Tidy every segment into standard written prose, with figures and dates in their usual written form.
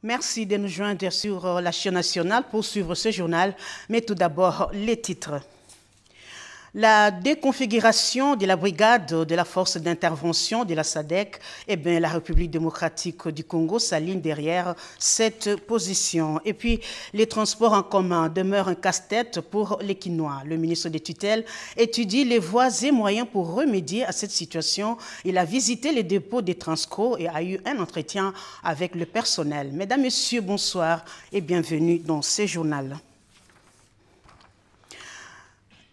Merci de nous joindre sur la chaîne nationale pour suivre ce journal. Mais tout d'abord, les titres. La déconfiguration de la brigade de la force d'intervention de la SADC, la République démocratique du Congo s'aligne derrière cette position. Et puis, les transports en commun demeurent un casse-tête pour les Quinois. Le ministre des tutelles étudie les voies et moyens pour remédier à cette situation. Il a visité les dépôts des Transco et a eu un entretien avec le personnel. Mesdames, Messieurs, bonsoir et bienvenue dans ce journal.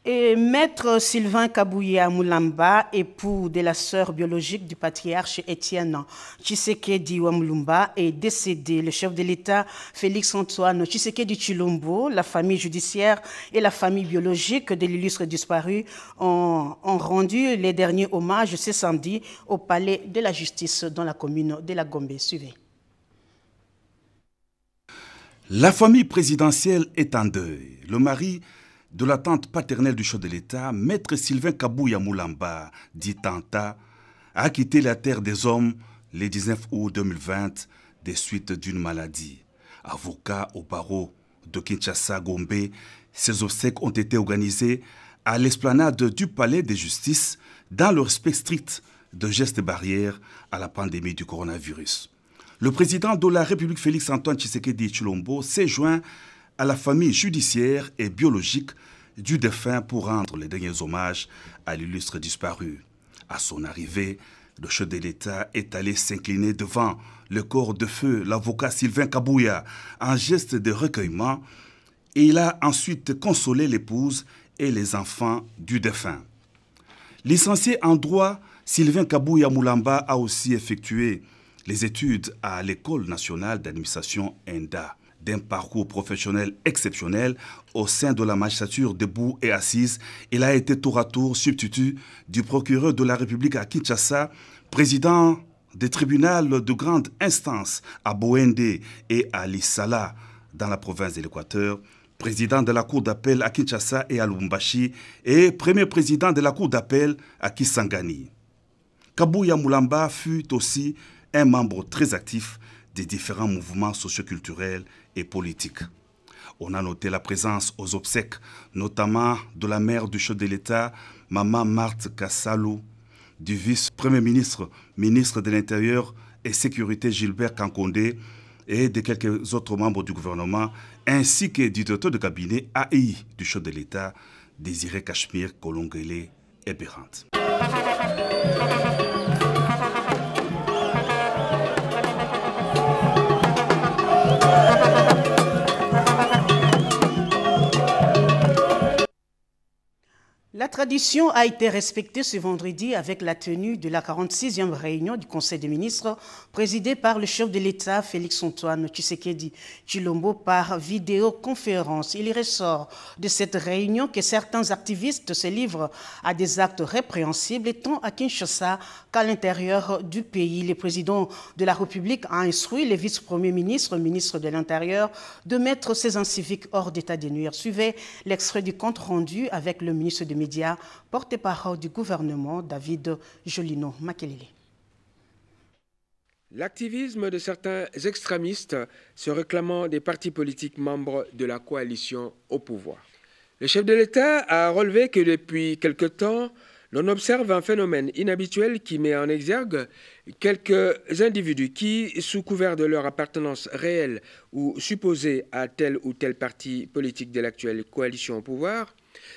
Et Maître Sylvain Kabouya Moulamba, époux de la sœur biologique du patriarche Étienne Tshisekedi Wamulumba, est décédé. Le chef de l'État, Félix Antoine Tshisekedi Tshilombo, la famille judiciaire et la famille biologique de l'illustre disparu ont rendu les derniers hommages ce samedi au palais de la justice dans la commune de la Gombe. Suivez. La famille présidentielle est en deuil. Le mari de la tante paternelle du chef de l'État, Maître Sylvain Kabouya Moulamba, dit Tanta, a quitté la terre des hommes le 19 août 2020 des suites d'une maladie. Avocat au barreau de Kinshasa-Gombe, ses obsèques ont été organisées à l'esplanade du palais de justice dans le respect strict de gestes barrières à la pandémie du coronavirus. Le président de la République Félix Antoine Tshisekedi Tshilombo s'est joint à la famille judiciaire et biologique du défunt pour rendre les derniers hommages à l'illustre disparu. À son arrivée, le chef de l'État est allé s'incliner devant le corps de feu, l'avocat Sylvain Kabouya, en geste de recueillement, et il a ensuite consolé l'épouse et les enfants du défunt. Licencié en droit, Sylvain Kabouya Moulamba a aussi effectué les études à l'École nationale d'administration ENDA. D'un parcours professionnel exceptionnel au sein de la magistrature debout et assise, il a été tour à tour substitut du procureur de la République à Kinshasa, président des tribunaux de grande instance à Boende et à Lissala dans la province de l'Équateur, président de la cour d'appel à Kinshasa et à Lubumbashi et premier président de la cour d'appel à Kisangani. Kabouya Moulamba fut aussi un membre très actif des différents mouvements socioculturels et politiques. On a noté la présence aux obsèques, notamment de la mère du chef de l'État, Maman Marthe Kassalou, du vice-premier ministre, ministre de l'Intérieur et Sécurité Gilbert Kankondé et de quelques autres membres du gouvernement, ainsi que du directeur de cabinet AI du chef de l'État, Désiré Cachemire Kolongele et Bérante. La tradition a été respectée ce vendredi avec la tenue de la 46e réunion du Conseil des ministres présidée par le chef de l'État Félix Antoine Tshisekedi Tshilombo par vidéoconférence. Il y ressort de cette réunion que certains activistes se livrent à des actes répréhensibles tant à Kinshasa qu'à l'intérieur du pays. Le président de la République a instruit les vice-premiers ministres, ministres de l'Intérieur, de mettre ces inciviques hors d'état de nuire. Suivez l'extrait du compte rendu avec le ministre des Médias, porte-parole du gouvernement, David Jolino Makelele. L'activisme de certains extrémistes se réclamant des partis politiques membres de la coalition au pouvoir. Le chef de l'État a relevé que depuis quelque temps, l'on observe un phénomène inhabituel qui met en exergue quelques individus qui, sous couvert de leur appartenance réelle ou supposée à tel ou tel parti politique de l'actuelle coalition au pouvoir,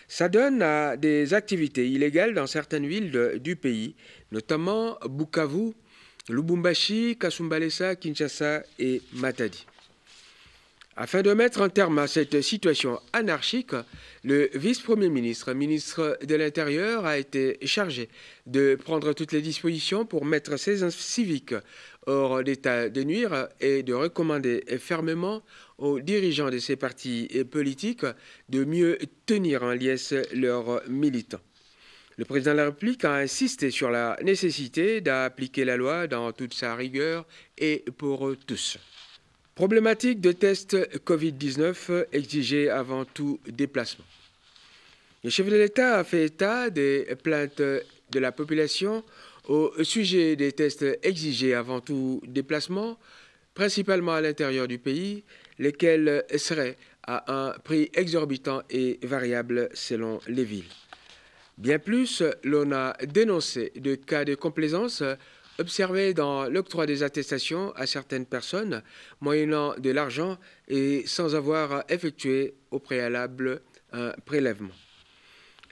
s'adonnent à des activités illégales dans certaines villes du pays, notamment Bukavu, Lubumbashi, Kasumbalesa, Kinshasa et Matadi. Afin de mettre un terme à cette situation anarchique, le vice-premier ministre, ministre de l'Intérieur, a été chargé de prendre toutes les dispositions pour mettre ces civiques hors d'état de nuire et de recommander fermement aux dirigeants de ces partis politiques de mieux tenir en liesse leurs militants. Le président de la République a insisté sur la nécessité d'appliquer la loi dans toute sa rigueur et pour tous. Problématique de tests Covid-19 exigés avant tout déplacement. Le chef de l'État a fait état des plaintes de la population au sujet des tests exigés avant tout déplacement, principalement à l'intérieur du pays, lesquels seraient à un prix exorbitant et variable selon les villes. Bien plus, l'on a dénoncé de cas de complaisance observés dans l'octroi des attestations à certaines personnes, moyennant de l'argent et sans avoir effectué au préalable un prélèvement.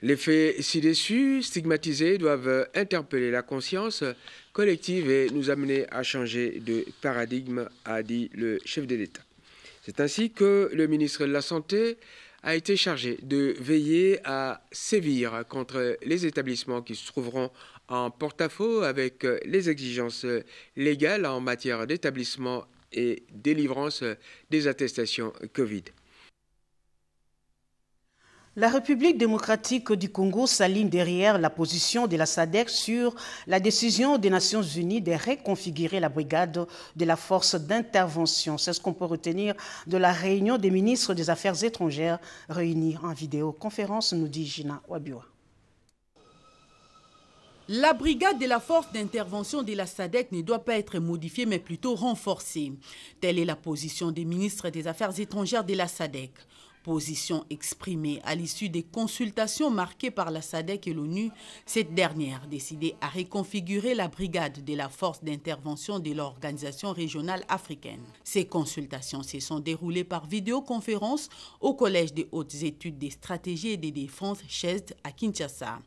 Les faits ci-dessus stigmatisés doivent interpeller la conscience collective et nous amener à changer de paradigme, a dit le chef de l'État. C'est ainsi que le ministre de la Santé a été chargé de veiller à sévir contre les établissements qui se trouveront en porte-à-faux avec les exigences légales en matière d'établissement et délivrance des attestations Covid. La République démocratique du Congo s'aligne derrière la position de la SADC sur la décision des Nations Unies de reconfigurer la brigade de la force d'intervention. C'est ce qu'on peut retenir de la réunion des ministres des Affaires étrangères réunis en vidéoconférence, nous dit Gina Wabiwa. La brigade de la force d'intervention de la SADC ne doit pas être modifiée, mais plutôt renforcée. Telle est la position des ministres des Affaires étrangères de la SADC. Position exprimée à l'issue des consultations marquées par la SADC et l'ONU, cette dernière a décidé à reconfigurer la brigade de la force d'intervention de l'organisation régionale africaine. Ces consultations se sont déroulées par vidéoconférence au Collège des hautes études des stratégies et des défenses CHESD à Kinshasa.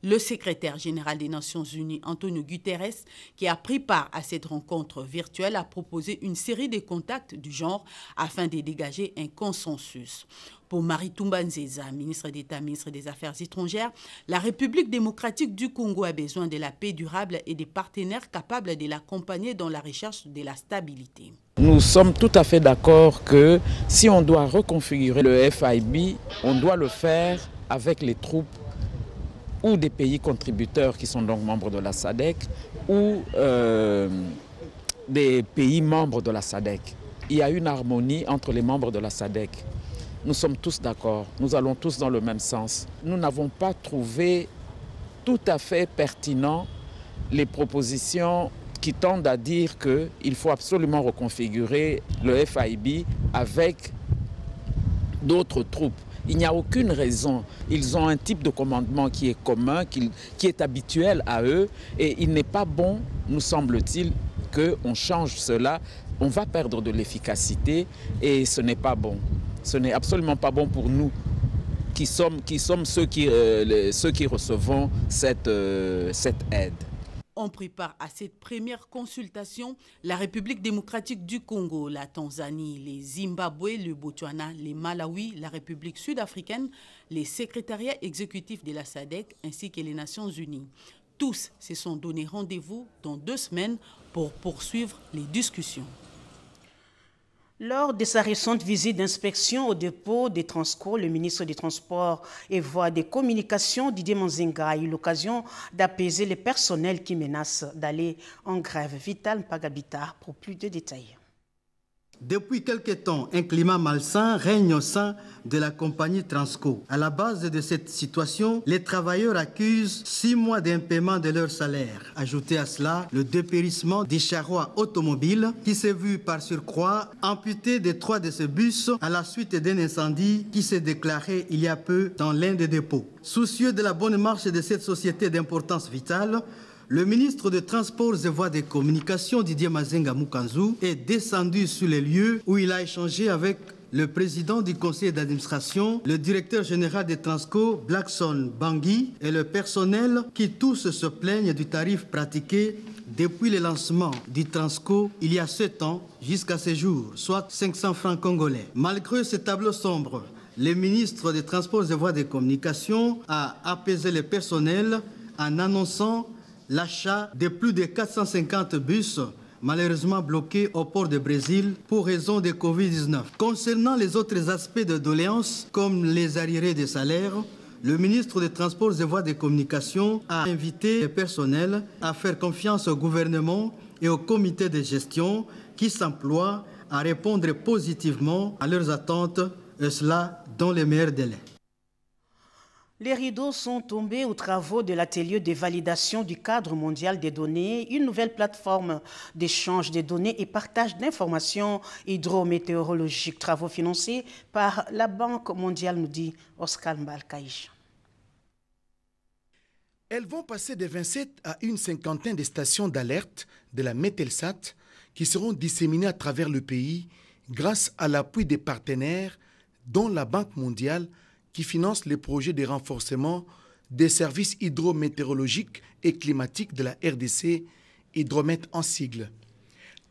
Le secrétaire général des Nations Unies, Antonio Guterres, qui a pris part à cette rencontre virtuelle, a proposé une série de contacts du genre afin de dégager un consensus. Pour Maritumba Nzeza, ministre d'État, ministre des Affaires étrangères, la République démocratique du Congo a besoin de la paix durable et des partenaires capables de l'accompagner dans la recherche de la stabilité. Nous sommes tout à fait d'accord que si on doit reconfigurer le FIB, on doit le faire avec les troupes ou des pays contributeurs qui sont donc membres de la SADC ou des pays membres de la SADC. Il y a une harmonie entre les membres de la SADC. Nous sommes tous d'accord, nous allons tous dans le même sens. Nous n'avons pas trouvé tout à fait pertinent les propositions qui tendent à dire qu'il faut absolument reconfigurer le FIB avec d'autres troupes. Il n'y a aucune raison. Ils ont un type de commandement qui est commun, qui est habituel à eux. Et il n'est pas bon, nous semble-t-il, qu'on change cela. On va perdre de l'efficacité et ce n'est pas bon. Ce n'est absolument pas bon pour nous qui sommes ceux qui recevons cette aide. On prépare à cette première consultation la République démocratique du Congo, la Tanzanie, les Zimbabwe, le Botswana, les Malawi, la République sud-africaine, les secrétariats exécutifs de la SADC ainsi que les Nations Unies. Tous se sont donné rendez-vous dans 2 semaines pour poursuivre les discussions. Lors de sa récente visite d'inspection au dépôt des Transco, le ministre des Transports et Voies des Communications, Didier Manzenga, a eu l'occasion d'apaiser les personnels qui menacent d'aller en grève. Vital Pagabita pour plus de détails. Depuis quelque temps, un climat malsain règne au sein de la compagnie Transco. À la base de cette situation, les travailleurs accusent 6 mois d'impaiement de leur salaire. Ajoutez à cela le dépérissement des charrois automobiles qui s'est vu par surcroît amputé de 3 de ces bus à la suite d'un incendie qui s'est déclaré il y a peu dans l'un des dépôts. Soucieux de la bonne marche de cette société d'importance vitale, le ministre des Transports et Voies des Communications, Didier Mazenga Mukanzu, est descendu sur les lieux où il a échangé avec le président du conseil d'administration, le directeur général des Transco, Blackson Bangui, et le personnel qui tous se plaignent du tarif pratiqué depuis le lancement du Transco il y a 7 ans jusqu'à ce jour, soit 500 francs congolais. Malgré ce tableau sombre, le ministre des Transports et Voies des Communications a apaisé le personnel en annonçant l'achat de plus de 450 bus malheureusement bloqués au port de Brésil pour raison de Covid-19. Concernant les autres aspects de doléances, comme les arriérés des salaires, le ministre des Transports et Voies des Communications a invité le personnel à faire confiance au gouvernement et au comité de gestion qui s'emploient à répondre positivement à leurs attentes, et cela dans les meilleurs délais. Les rideaux sont tombés aux travaux de l'atelier de validation du cadre mondial des données, une nouvelle plateforme d'échange des données et partage d'informations hydrométéorologiques, travaux financés par la Banque mondiale, nous dit Oscar Mbalkaïch. Elles vont passer de 27 à une cinquantaine de stations d'alerte de la Mételsat qui seront disséminées à travers le pays grâce à l'appui des partenaires, dont la Banque mondiale, qui finance les projets de renforcement des services hydrométéorologiques et climatiques de la RDC, Hydromet en sigle.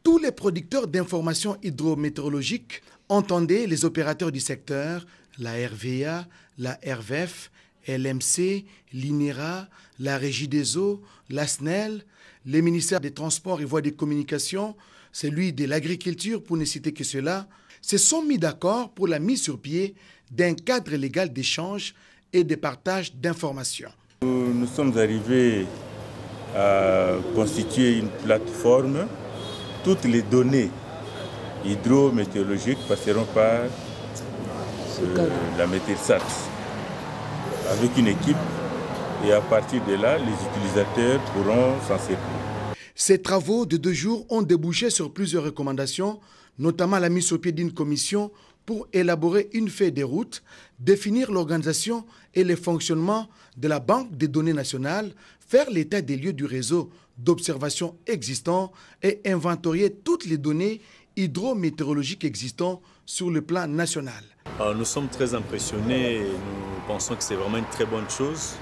Tous les producteurs d'informations hydrométéorologiques entendaient les opérateurs du secteur, la RVA, la RVF, LMC, l'INERA, la Régie des eaux, la SNEL, les ministères des Transports et Voies de communication, celui de l'Agriculture, pour ne citer que cela, se sont mis d'accord pour la mise sur pied d'un cadre légal d'échange et de partage d'informations. Nous sommes arrivés à constituer une plateforme. Toutes les données hydrométéorologiques passeront par la Mételsat avec une équipe, et à partir de là, les utilisateurs pourront s'en servir. Ces travaux de 2 jours ont débouché sur plusieurs recommandations, notamment la mise au pied d'une commission pour élaborer une feuille de route, définir l'organisation et le fonctionnement de la Banque des données nationales, faire l'état des lieux du réseau d'observation existant et inventorier toutes les données hydrométéorologiques existantes sur le plan national. Nous sommes très impressionnés et nous pensons que c'est vraiment une très bonne chose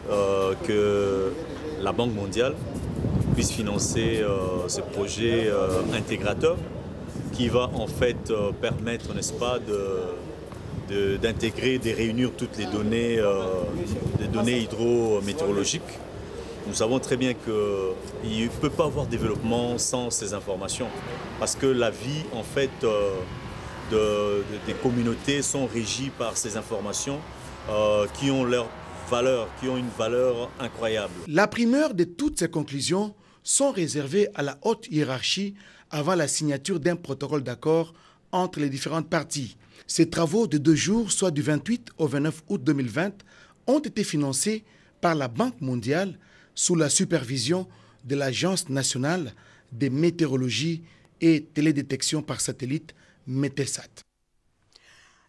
que la Banque mondiale puisse financer ce projet intégrateur qui va en fait permettre, n'est-ce pas, d'intégrer, de réunir toutes les données hydrométéorologiques. Nous savons très bien qu'il ne peut pas avoir de développement sans ces informations, parce que la vie en fait des communautés sont régies par ces informations qui ont leur valeur, qui ont une valeur incroyable. La primeur de toutes ces conclusions sont réservées à la haute hiérarchie avant la signature d'un protocole d'accord entre les différentes parties. Ces travaux de 2 jours, soit du 28 au 29 août 2020, ont été financés par la Banque mondiale sous la supervision de l'Agence nationale de météorologie et télédétection par satellite, Mételsat.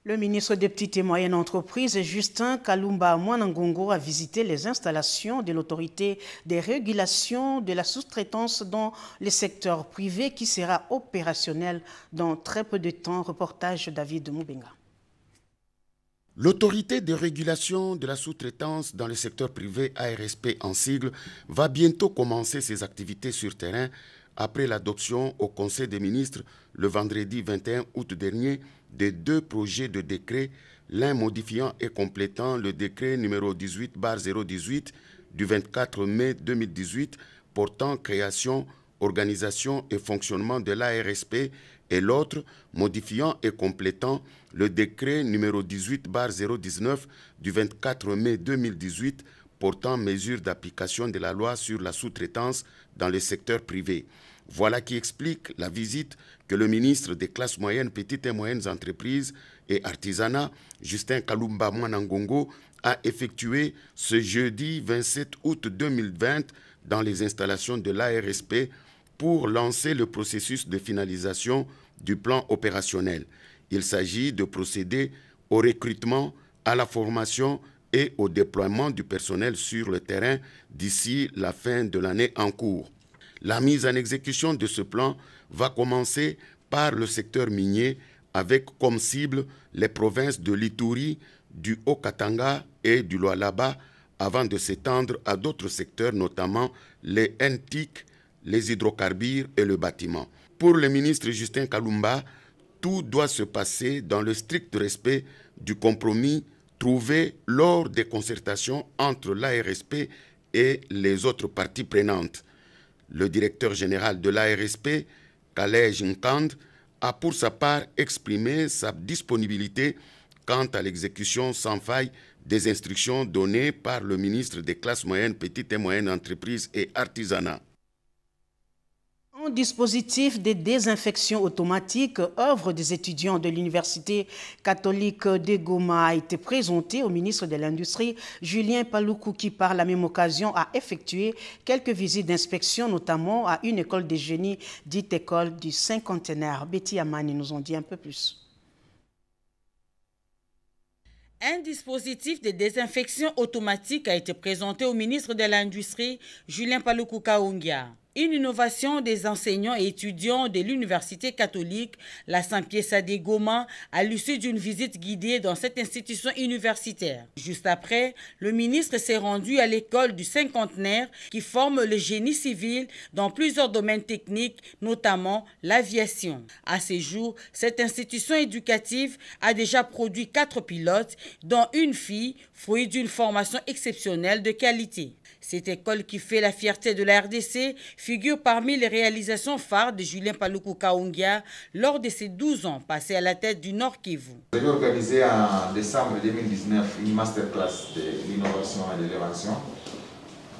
Le ministre des Petites et Moyennes Entreprises, Justin Kalumba Mwanangongo, a visité les installations de l'autorité des régulations de la sous-traitance dans les secteurs privés qui sera opérationnel dans très peu de temps. Reportage David Moubenga. L'autorité de régulation de la sous-traitance dans le secteur privé, ARSP en sigle, va bientôt commencer ses activités sur terrain après l'adoption au Conseil des ministres le vendredi 21 août dernier de 2 projets de décret, l'un modifiant et complétant le décret numéro 18/018 du 24 mai 2018 portant création, organisation et fonctionnement de l'ARSP et l'autre modifiant et complétant le décret numéro 18/019 du 24 mai 2018 portant mesures d'application de la loi sur la sous-traitance dans le secteur privé. Voilà qui explique la visite que le ministre des classes moyennes, petites et moyennes entreprises et artisanat, Justin Kalumba Mwanangongo, a effectuée ce jeudi 27 août 2020 dans les installations de l'ARSP pour lancer le processus de finalisation du plan opérationnel. Il s'agit de procéder au recrutement, à la formation et au déploiement du personnel sur le terrain d'ici la fin de l'année en cours. La mise en exécution de ce plan va commencer par le secteur minier avec comme cible les provinces de l'Ituri, du Haut-Katanga et du Lualaba avant de s'étendre à d'autres secteurs, notamment les NTIC, les hydrocarbures et le bâtiment. Pour le ministre Justin Kalumba, tout doit se passer dans le strict respect du compromis trouvé lors des concertations entre l'ARSP et les autres parties prenantes. Le directeur général de l'ARSP, Kalej Nkand, a pour sa part exprimé sa disponibilité quant à l'exécution sans faille des instructions données par le ministre des classes moyennes, petites et moyennes entreprises et artisanat. En Un dispositif de désinfection automatique, œuvre des étudiants de l'Université catholique de Goma, a été présenté au ministre de l'Industrie, Julien Paluku, qui par la même occasion a effectué quelques visites d'inspection, notamment à une école de génie dite école du cinquantenaire. Betty Amani nous en dit un peu plus. Un dispositif de désinfection automatique a été présenté au ministre de l'Industrie, Julien Paluku Kaungia. Une innovation des enseignants et étudiants de l'Université catholique, la Saint-Pierre de Goma, à l'issue d'une visite guidée dans cette institution universitaire. Juste après, le ministre s'est rendu à l'école du cinquantenaire qui forme le génie civil dans plusieurs domaines techniques, notamment l'aviation. À ce jour, cette institution éducative a déjà produit 4 pilotes, dont une fille, fruit d'une formation exceptionnelle de qualité. Cette école qui fait la fierté de la RDC figure parmi les réalisations phares de Julien Paluku Kaungia lors de ses 12 ans passés à la tête du Nord Kivu. J'ai organisé en décembre 2019 une masterclass de l'innovation et de l'invention,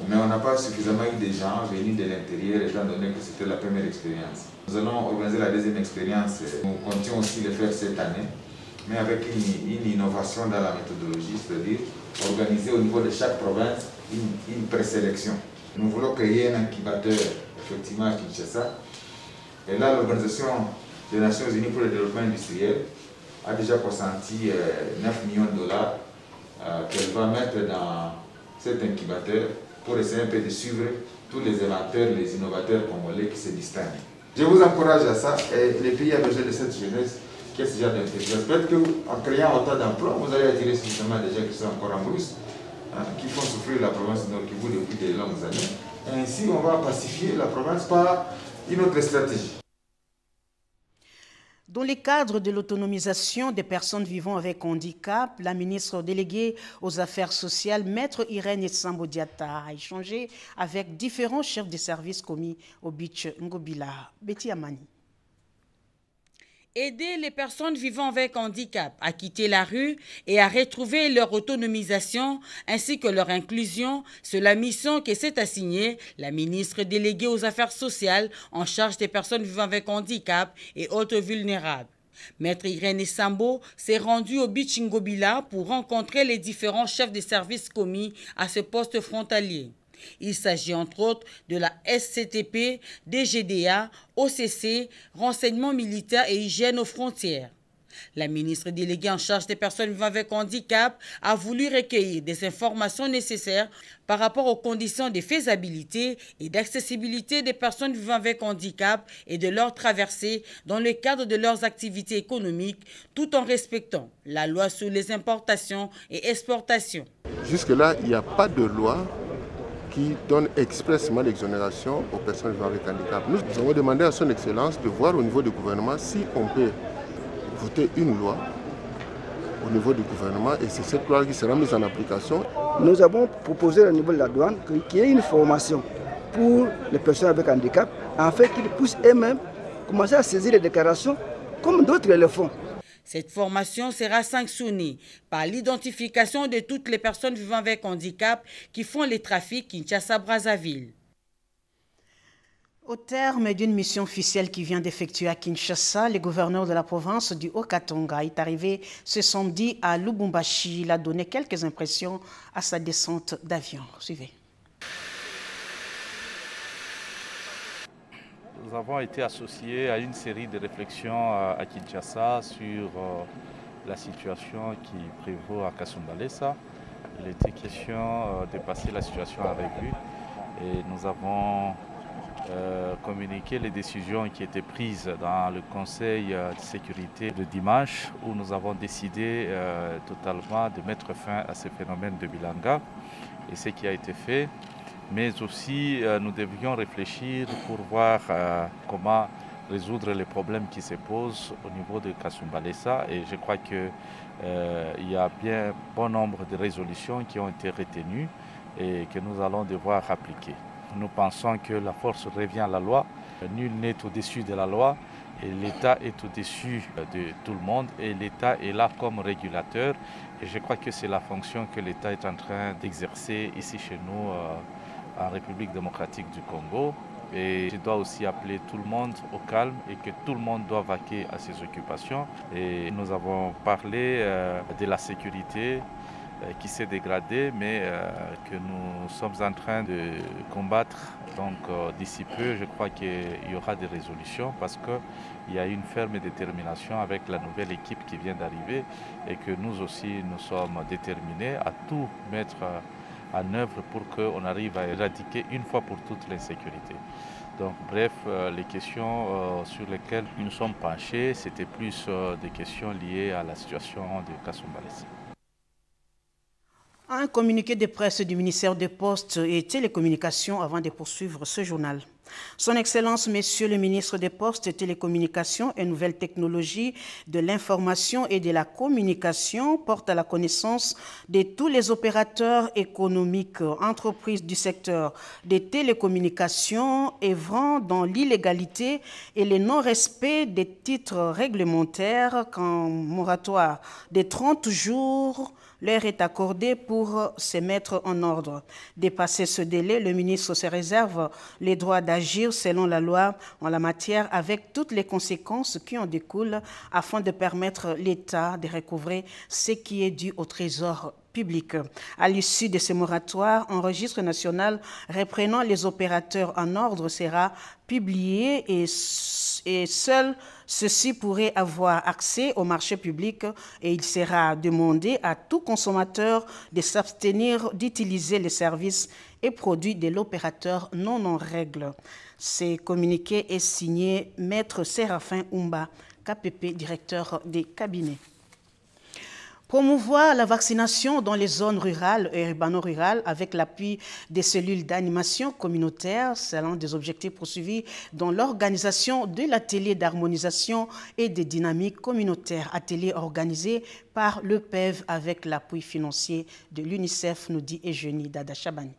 mais on n'a pas suffisamment eu de gens venus de l'intérieur étant donné que c'était la première expérience. Nous allons organiser la deuxième expérience, nous comptons aussi le faire cette année, mais avec une innovation dans la méthodologie, c'est-à-dire organiser au niveau de chaque province une présélection. Nous voulons créer un incubateur effectivement à Kinshasa. Et là, l'Organisation des Nations Unies pour le développement industriel a déjà consenti 9 millions de dollars qu'elle va mettre dans cet incubateur pour essayer un peu de suivre tous les inventeurs, les innovateurs congolais qui se distinguent. Je vous encourage à ça et les pays ont besoin de cette jeunesse qui est ce genre d'intelligence. Peut-être qu'en créant autant d'emplois, vous allez attirer suffisamment des gens qui sont encore en brousse, qui font souffrir la province de Nord Kivu depuis de longues années. Et ainsi, on va pacifier la province par une autre stratégie. Dans le cadre de l'autonomisation des personnes vivant avec handicap, la ministre déléguée aux Affaires sociales, Maître Irène Sambo-Diata, a échangé avec différents chefs de services commis au Beach Ngobila. Betty Amani. Aider les personnes vivant avec handicap à quitter la rue et à retrouver leur autonomisation ainsi que leur inclusion, c'est la mission que s'est assignée la ministre déléguée aux Affaires sociales en charge des personnes vivant avec handicap et autres vulnérables. Maître Irène Sambo s'est rendue au Beach Ngobila pour rencontrer les différents chefs de services commis à ce poste frontalier. Il s'agit entre autres de la SCTP, DGDA, OCC, renseignement militaire et hygiène aux frontières. La ministre déléguée en charge des personnes vivant avec handicap a voulu recueillir des informations nécessaires par rapport aux conditions de faisabilité et d'accessibilité des personnes vivant avec handicap et de leur traversée dans le cadre de leurs activités économiques, tout en respectant la loi sur les importations et exportations. Jusque-là, il n'y a pas de loi qui donne expressément l'exonération aux personnes vivant avec handicap. Nous avons demandé à son Excellence de voir au niveau du gouvernement si on peut voter une loi au niveau du gouvernement et c'est cette loi qui sera mise en application. Nous avons proposé au niveau de la douane qu'il y ait une formation pour les personnes avec handicap afin qu'ils puissent eux-mêmes commencer à saisir les déclarations comme d'autres le font. Cette formation sera sanctionnée par l'identification de toutes les personnes vivant avec handicap qui font les trafics Kinshasa-Brazzaville. Au terme d'une mission officielle qui vient d'effectuer à Kinshasa, le gouverneur de la province du Haut-Katanga est arrivé ce samedi à Lubumbashi. Il a donné quelques impressions à sa descente d'avion. Suivez. Nous avons été associés à une série de réflexions à Kinshasa sur la situation qui prévaut à Kasumbalesa. Il était question de passer la situation à revue et nous avons communiqué les décisions qui étaient prises dans le Conseil de sécurité de dimanche où nous avons décidé totalement de mettre fin à ce phénomène de Bilanga et ce qui a été fait. Mais aussi nous devions réfléchir pour voir comment résoudre les problèmes qui se posent au niveau de Kasumbalesa et je crois qu'il y a bien bon nombre de résolutions qui ont été retenues et que nous allons devoir appliquer. Nous pensons que la force revient à la loi, nul n'est au-dessus de la loi et l'État est au-dessus de tout le monde et l'État est là comme régulateur et je crois que c'est la fonction que l'État est en train d'exercer ici chez nous en République démocratique du Congo Et je dois aussi appeler tout le monde au calme et que tout le monde doit vaquer à ses occupations. Et nous avons parlé de la sécurité qui s'est dégradée, mais que nous sommes en train de combattre. Donc d'ici peu, je crois qu'il y aura des résolutions parce qu'il y a une ferme détermination avec la nouvelle équipe qui vient d'arriver et que nous aussi, nous sommes déterminés à tout mettre en œuvre pour qu'on arrive à éradiquer une fois pour toutes l'insécurité. Donc bref, les questions sur lesquelles nous sommes penchés, c'était plus des questions liées à la situation de Kasumbalesa. Un communiqué de presse du ministère des Postes et Télécommunications avant de poursuivre ce journal. Son Excellence, Monsieur le ministre des Postes, Télécommunications et Nouvelles Technologies de l'Information et de la Communication porte à la connaissance de tous les opérateurs économiques, entreprises du secteur des télécommunications œuvrant dans l'illégalité et le non-respect des titres réglementaires qu'un moratoire de 30 jours leur est accordé pour se mettre en ordre. Dépassé ce délai, le ministre se réserve les droits d'agir selon la loi en la matière avec toutes les conséquences qui en découlent afin de permettre l'État de recouvrer ce qui est dû au trésor public. À l'issue de ce moratoire, un registre national reprenant les opérateurs en ordre sera publié et seuls ceux-ci pourraient avoir accès au marché public et il sera demandé à tout consommateur de s'abstenir d'utiliser les services et produits de l'opérateur non en règle. Ce communiqué est signé Maître Séraphin Oumba, KPP, directeur des cabinets. Promouvoir la vaccination dans les zones rurales et urbano-rurales avec l'appui des cellules d'animation communautaire, c'est l'un des objectifs poursuivis dans l'organisation de l'atelier d'harmonisation et de dynamique communautaire, atelier organisé par le PEV avec l'appui financier de l'UNICEF, nous dit Eugénie Dada Chabani.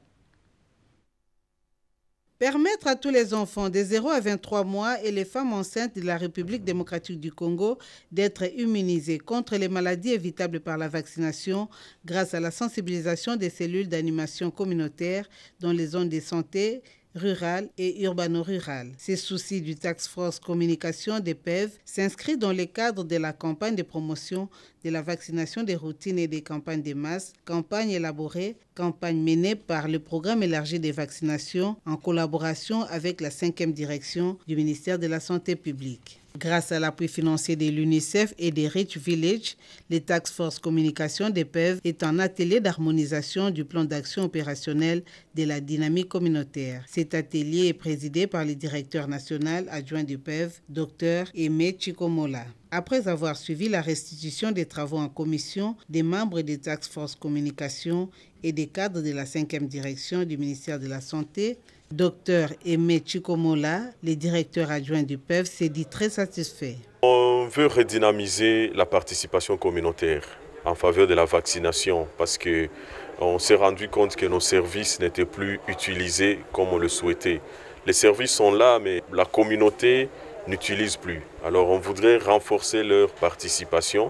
Permettre à tous les enfants de 0 à 23 mois et les femmes enceintes de la République démocratique du Congo d'être immunisés contre les maladies évitables par la vaccination grâce à la sensibilisation des cellules d'animation communautaire dans les zones de santé rurales et urbano-rurales. Ces soucis du Task Force Communication des PEV s'inscrivent dans le cadre de la campagne de promotion de la vaccination des routines et des campagnes de masse, campagne élaborée, campagne menée par le programme élargi des vaccinations en collaboration avec la 5e direction du ministère de la Santé publique. Grâce à l'appui financier de l'UNICEF et des Rich Village, le Task Force Communication des PEV est un atelier d'harmonisation du plan d'action opérationnel de la dynamique communautaire. Cet atelier est présidé par le directeur national adjoint du PEV, Dr Aimé Chikomola. Après avoir suivi la restitution des travaux en commission des membres des Task Force Communication et des cadres de la 5e direction du ministère de la Santé, Dr Aimé Chikomola, le directeur adjoint du PEV, s'est dit très satisfait. On veut redynamiser la participation communautaire en faveur de la vaccination parce qu'on s'est rendu compte que nos services n'étaient plus utilisés comme on le souhaitait. Les services sont là, mais la communauté n'utilise plus. Alors on voudrait renforcer leur participation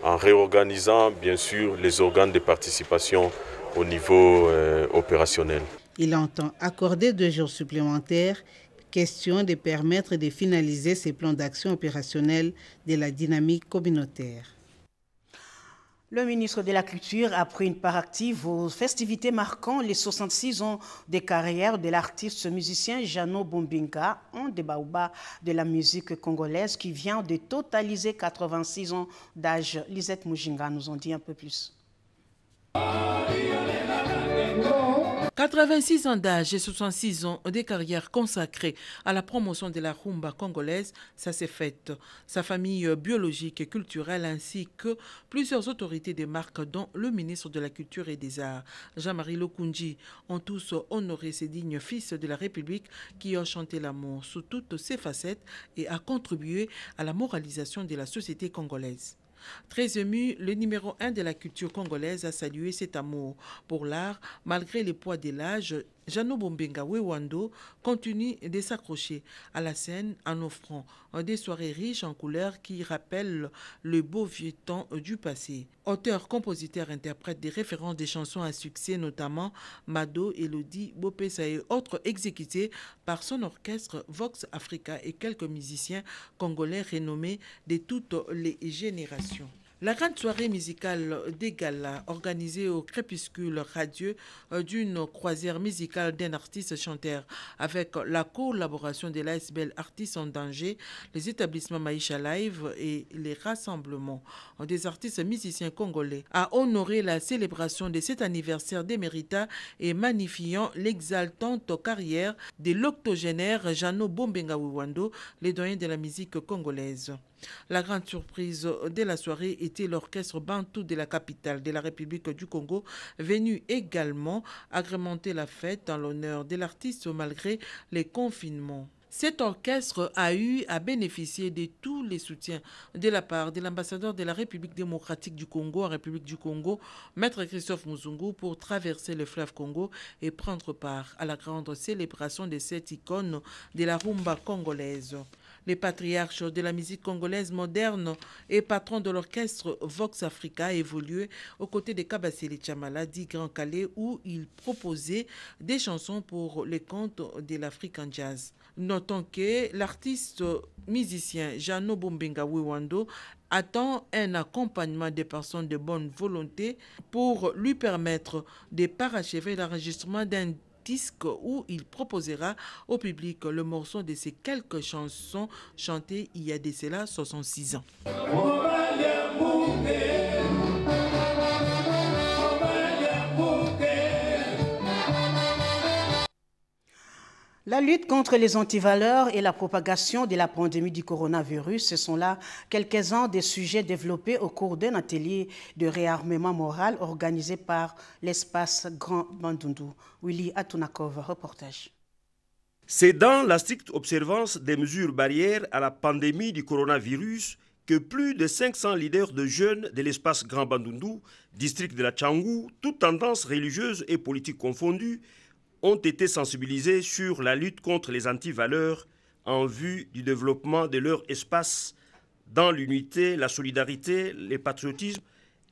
en réorganisant bien sûr les organes de participation au niveau opérationnel. Il entend accorder 2 jours supplémentaires, question de permettre de finaliser ces plans d'action opérationnels de la dynamique communautaire. Le ministre de la Culture a pris une part active aux festivités marquant les 66 ans de carrière de l'artiste musicien Jano Bombinga, un des baobabs de la musique congolaise qui vient de totaliser 86 ans d'âge. Lisette Mujinga nous en dit un peu plus. 86 ans d'âge et 66 ans de carrière consacrée à la promotion de la rumba congolaise, ça s'est fait. Sa famille biologique et culturelle ainsi que plusieurs autorités des marques dont le ministre de la Culture et des Arts, Jean-Marie Lokunji, ont tous honoré ces dignes fils de la République qui ont chanté l'amour sous toutes ses facettes et a contribué à la moralisation de la société congolaise. Très ému, le numéro 1 de la culture congolaise a salué cet amour pour l'art malgré les poids de l'âge Jeannot Bombenga Wewando continue de s'accrocher à la scène en offrant des soirées riches en couleurs qui rappellent le beau vieux temps du passé. Auteur, compositeur, interprète des références des chansons à succès, notamment Mado, Elodie, Bopesa et autres, exécutés par son orchestre Vox Africa et quelques musiciens congolais renommés de toutes les générations. La grande soirée musicale des galas, organisée au crépuscule radieux d'une croisière musicale d'un artiste chanteur, avec la collaboration de l'ASBL Artistes en danger, les établissements Maïcha Live et les rassemblements des artistes musiciens congolais, a honoré la célébration de cet anniversaire d'éméritat et magnifiant l'exaltante carrière de l'octogénaire Jeannot Bombenga Wewando, les doyens de la musique congolaise. La grande surprise de la soirée était l'orchestre Bantou de la capitale de la République du Congo, venu également agrémenter la fête en l'honneur de l'artiste malgré les confinements. Cet orchestre a eu à bénéficier de tous les soutiens de la part de l'ambassadeur de la République démocratique du Congo en République du Congo, Maître Christophe Muzungu, pour traverser le fleuve Congo et prendre part à la grande célébration de cette icône de la rumba congolaise. Les patriarches de la musique congolaise moderne et patron de l'orchestre Vox Africa évoluait aux côtés de Kabasele Chamala, dit Grand Calais, où il proposait des chansons pour les contes de l'African Jazz. Notons que l'artiste musicien Jeannot Bombenga Wewando attend un accompagnement des personnes de bonne volonté pour lui permettre de parachever l'enregistrement d'un disque où il proposera au public le morceau de ses quelques chansons chantées il y a de cela 66 ans. La lutte contre les antivaleurs et la propagation de la pandémie du coronavirus, ce sont là quelques-uns des sujets développés au cours d'un atelier de réarmement moral organisé par l'espace Grand Bandundu. Willy Atunakov, reportage. C'est dans la stricte observance des mesures barrières à la pandémie du coronavirus que plus de 500 leaders de jeunes de l'espace Grand Bandundu, district de la Tchangou, toutes tendances religieuses et politiques confondues, ont été sensibilisés sur la lutte contre les antivaleurs en vue du développement de leur espace dans l'unité, la solidarité, le patriotisme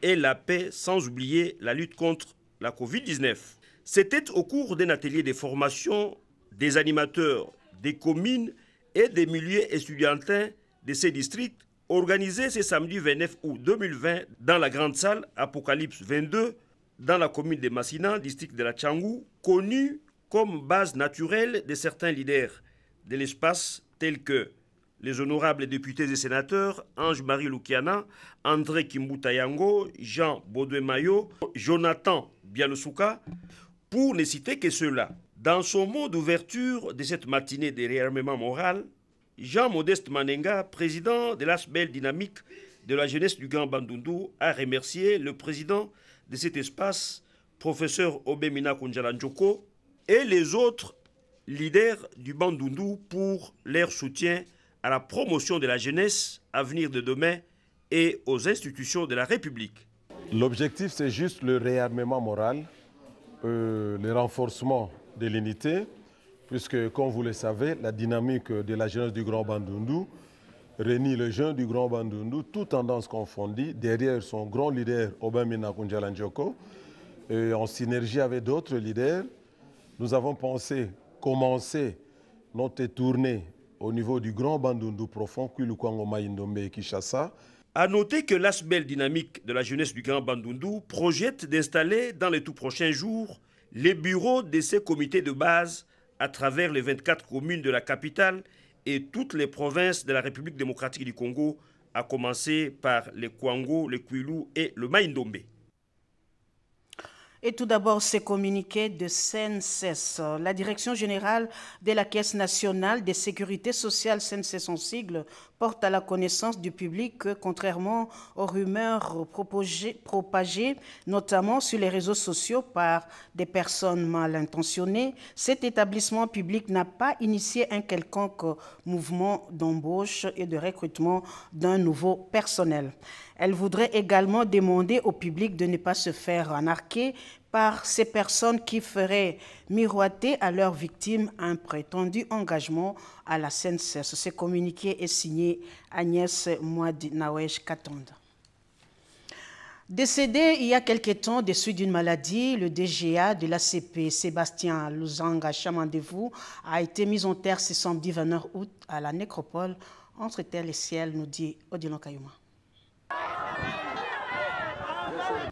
et la paix, sans oublier la lutte contre la Covid-19. C'était au cours d'un atelier de formation des animateurs des communes et des milieux étudiantins de ces districts organisé ce samedi 29 août 2020 dans la grande salle Apocalypse 22 dans la commune de Massina, district de la Tchangou, connu comme base naturelle de certains leaders de l'espace tels que les honorables députés et sénateurs Ange-Marie Lukiana, André Kimbuta-Yango, Jean Baudouin-Mayo, Jonathan Bialoussouka, pour ne citer que ceux-là. Dans son mot d'ouverture de cette matinée de réarmement moral, Jean-Modeste Manenga, président de l'ASBL Dynamique de la jeunesse du Grand Bandundu, a remercié le président de cet espace, professeur Obemina Kunjalanjoko, et les autres leaders du Bandundu pour leur soutien à la promotion de la jeunesse, avenir de demain et aux institutions de la République. L'objectif, c'est juste le réarmement moral, le renforcement de l'unité, puisque, comme vous le savez, la dynamique de la jeunesse du Grand Bandundu réunit les jeunes du Grand Bandundu, toutes tendances confondues, derrière son grand leader, Obemina Kunjalanjoko, et en synergie avec d'autres leaders, nous avons pensé commencer notre tournée au niveau du Grand Bandundu profond, Kwilukango Maïndombe et Kinshasa. A noter que l'ASBL Dynamique de la jeunesse du Grand Bandundu projette d'installer dans les tout prochains jours les bureaux de ces comités de base à travers les 24 communes de la capitale et toutes les provinces de la République démocratique du Congo, à commencer par les Kwango, les Kwilu et le Maïndombe. Et tout d'abord, ce communiqué de CNSS. La Direction générale de la Caisse nationale de sécurité sociale, CNSS en sigle, porte à la connaissance du public que, contrairement aux rumeurs propagées, notamment sur les réseaux sociaux par des personnes mal intentionnées, cet établissement public n'a pas initié un quelconque mouvement d'embauche et de recrutement d'un nouveau personnel. Elle voudrait également demander au public de ne pas se faire arnaquer par ces personnes qui feraient miroiter à leurs victimes un prétendu engagement à la CNCS. Ce communiqué est signé Agnès Mouadi-Nawesh Katonda. Décédé il y a quelque temps des suites d'une maladie, le DGA de l'ACP, Sébastien Luzanga Chamandevou, a été mis en terre ce samedi 29 août à la nécropole entre terre et ciel, nous dit Odilon Kayuma.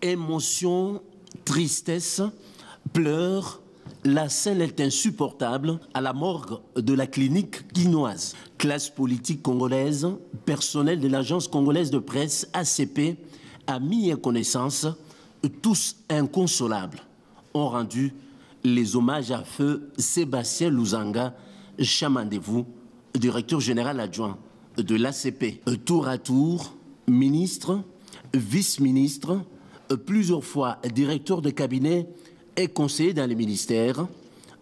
Émotion, tristesse, pleurs, la scène est insupportable à la morgue de la clinique guinoise. Classe politique congolaise, personnel de l'agence congolaise de presse ACP, amis et connaissances, tous inconsolables, ont rendu les hommages à feu Sébastien Luzanga Chamandevou, directeur général adjoint de l'ACP. Tour à tour, ministre, vice-ministre, plusieurs fois directeur de cabinet et conseiller dans les ministères,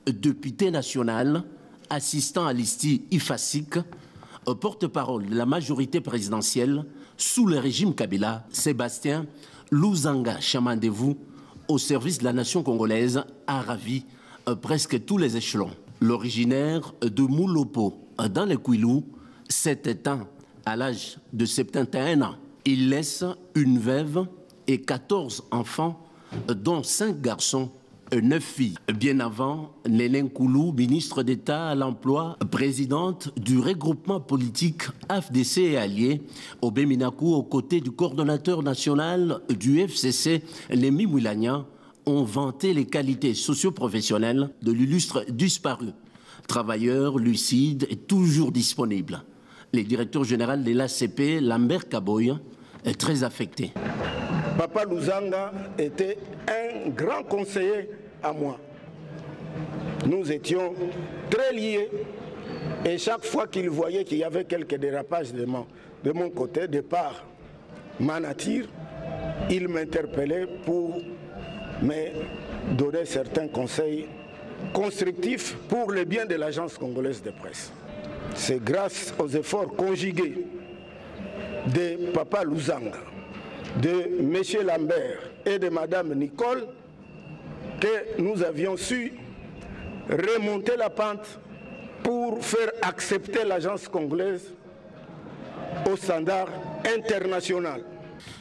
député national, assistant à l'ISTI IFASIC, porte-parole de la majorité présidentielle sous le régime Kabila, Sébastien Luzanga Chamandevou, au service de la nation congolaise, a ravi presque tous les échelons. L'originaire de Moulopo, dans le Kouilou, s'est ans à l'âge de 71 ans. Il laisse une veuve et 14 enfants, dont 5 garçons et 9 filles. Bien avant, Nélen Koulou, ministre d'État à l'emploi, présidente du regroupement politique AFDC et alliés, au Béminakou, aux côtés du coordonnateur national du FCC, Lémi Moulagna, ont vanté les qualités socio-professionnelles de l'illustre disparu. Travailleur, lucide et toujours disponible. Le directeur général de l'ACP, Lambert Kaboy, est très affecté. Papa Luzanga était un grand conseiller à moi. Nous étions très liés et chaque fois qu'il voyait qu'il y avait quelques dérapages de mon côté, de par ma nature, il m'interpellait pour me donner certains conseils constructifs pour le bien de l'agence congolaise de presse. C'est grâce aux efforts conjugués de Papa Luzanga, de M. Lambert et de Mme Nicole que nous avions su remonter la pente pour faire accepter l'agence congolaise au standard international.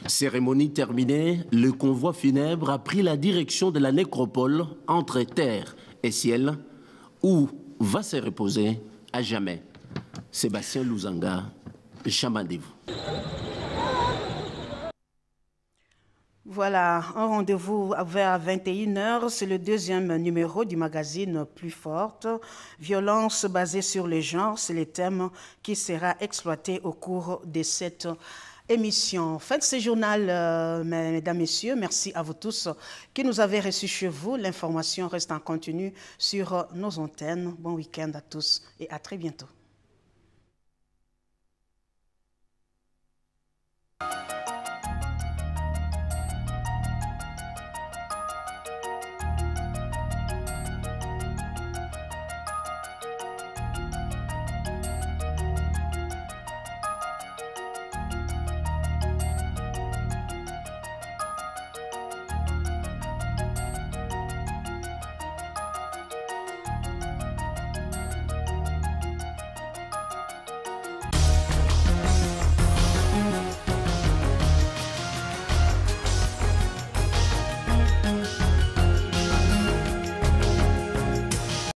Cérémonie terminée, le convoi funèbre a pris la direction de la nécropole entre terre et ciel où va se reposer à jamais Sébastien Luzanga Chamandevou. Voilà, un rendez-vous vers 21h. C'est le deuxième numéro du magazine Plus Forte. Violence basée sur les genres, c'est le thème qui sera exploité au cours de cette émission. Fin de ce journal, mesdames, messieurs. Merci à vous tous qui nous avez reçus chez vous. L'information reste en continu sur nos antennes. Bon week-end à tous et à très bientôt.